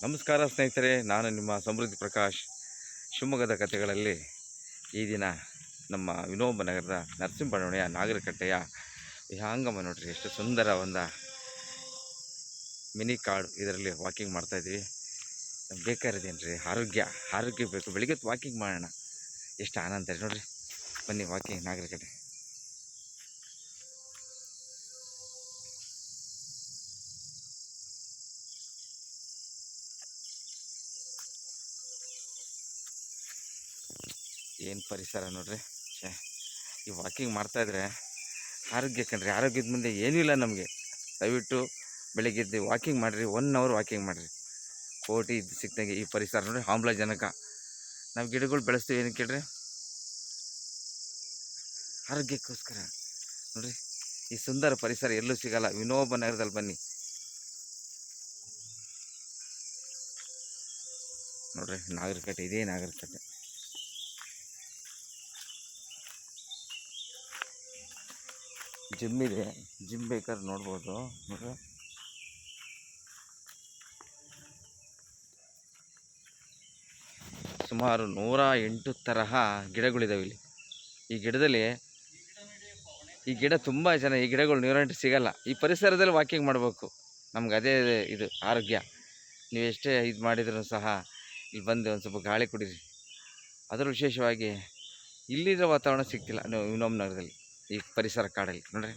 ನಮಸ್ಕಾರ ಸ್ನೇಹಿತರೆ, ನಾನು ನಿಮ್ಮ ಸಮೃದ್ಧಿ ಪ್ರಕಾಶ್. ಶಿವಮೊಗ್ಗದ ಕಥೆಗಳಲ್ಲಿ ಈ ದಿನ ನಮ್ಮ ವಿನೋಬ ನಗರದ ನರಸಿಂಹಬಳ್ಳಾವಣೆಯ ನಾಗರಕಟ್ಟೆಯ ವಿಹಂಗಮ ನೋಡ್ರಿ, ಎಷ್ಟು ಸುಂದರ ಒಂದು ಮಿನಿ ಕಾಡು. ಇದರಲ್ಲಿ ವಾಕಿಂಗ್ ಮಾಡ್ತಾಯಿದ್ವಿ. ಬೇಕಾರಿದೇನ್ರಿ ಆರೋಗ್ಯ ಬೇಕು. ಬೆಳಿಗ್ಗೆ ವಾಕಿಂಗ್ ಮಾಡೋಣ, ಎಷ್ಟು ಆನಂದ ರೀ ನೋಡ್ರಿ. ಬನ್ನಿ ವಾಕಿಂಗ್ ನಾಗರಕಟ್ಟೆ. ಏನು ಪರಿಸರ ನೋಡ್ರಿ. ಈ ವಾಕಿಂಗ್ ಮಾಡ್ತಾಯಿದ್ರೆ ಆರೋಗ್ಯ ಕಣ್ರಿ. ಆರೋಗ್ಯದ ಮುಂದೆ ಏನೂ ಇಲ್ಲ ನಮಗೆ. ದಯವಿಟ್ಟು ಬೆಳಿಗ್ಗೆದ್ದು ವಾಕಿಂಗ್ ಮಾಡಿರಿ, 1 ಅವರ್ ವಾಕಿಂಗ್ ಮಾಡಿರಿ. ಕೋಟಿ ಇದು ಸಿಕ್ದಂಗೆ ಈ ಪರಿಸರ ನೋಡ್ರಿ, ಆಮ್ಲಜನಕ. ನಾವು ಗಿಡಗಳು ಬೆಳೆಸ್ತೀವಿ ಏನು ಕೇಳ್ರಿ, ಆರೋಗ್ಯಕ್ಕೋಸ್ಕರ ನೋಡ್ರಿ. ಈ ಸುಂದರ ಪರಿಸರ ಎಲ್ಲೂ ಸಿಗಲ್ಲ. ವಿನೋಬ ನಗರದಲ್ಲಿ ಬನ್ನಿ ನೋಡ್ರಿ. ನಾಗರಕಟ್ಟೆ, ಇದೇ ನಾಗರಕಟ್ಟೆ. ಜಿಮ್ ಇದೆ, ಜಿಮ್ ಬೇಕಾದ್ರೆ ನೋಡ್ಬೋದು ನೋಡ್ರಿ. ಸುಮಾರು 108 ತರಹ ಗಿಡಗಳಿದಾವೆ ಇಲ್ಲಿ. ಈ ಗಿಡ ತುಂಬ ಜನ, ಈ ಗಿಡಗಳು 108 ಸಿಗಲ್ಲ. ಈ ಪರಿಸರದಲ್ಲಿ ವಾಕಿಂಗ್ ಮಾಡಬೇಕು. ನಮ್ಗೆ ಅದೇ ಇದು ಆರೋಗ್ಯ. ನೀವು ಎಷ್ಟೇ ಇದು ಮಾಡಿದರೂ ಸಹ ಇಲ್ಲಿ ಬಂದು ಒಂದು ಸ್ವಲ್ಪ ಗಾಳಿ ಕುಡೀರಿ. ಅದರ ವಿಶೇಷವಾಗಿ ಇಲ್ಲಿರೋ ವಾತಾವರಣ ಸಿಗ್ತಿಲ್ಲ ವಿನೋಬ ನಗರದಲ್ಲಿ, ಈ ಪರಿಸರ ಕಾಡಲ್ಲಿ ನೋಡ್ರಿ.